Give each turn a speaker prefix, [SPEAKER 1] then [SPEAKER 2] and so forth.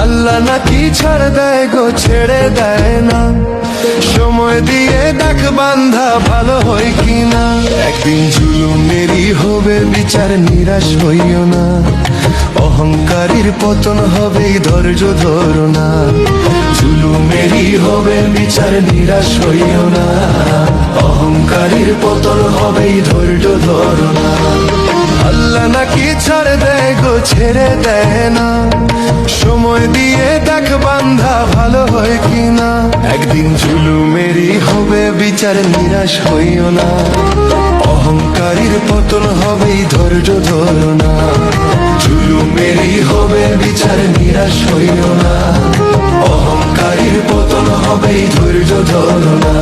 [SPEAKER 1] আল্লাহ নাকি ছাড় দেয় গো, ছেড়ে দেয় না। সময় দিয়ে দেখ বান্ধা ভালো হয় কিনা। একদিন জুলুমেরই হবে বিচার, নিরাশ হইও না। অহংকারীর পতন হবে, ধৈর্য ধরো না। জুলুমেরই হবে বিচার, নিরাশ হইও না। অহংকারীর পতন হবে, ধৈর্য ধরো না। আল্লাহ নাকি ছাড় দেয় গো, ছেড়ে দেয় না। সময় দিয়ে দেখ বান্ধা ভালো হয় কিনা। একদিন জুলুমেরই হবে বিচার, নিরাশ হইও না। অহংকারীর পতন হবে, ধৈর্য ধরো না। জুলুমেরই হবে বিচার, নিরাশ হইও না। অহংকারীর পতন হবে, ধৈর্য ধরো না।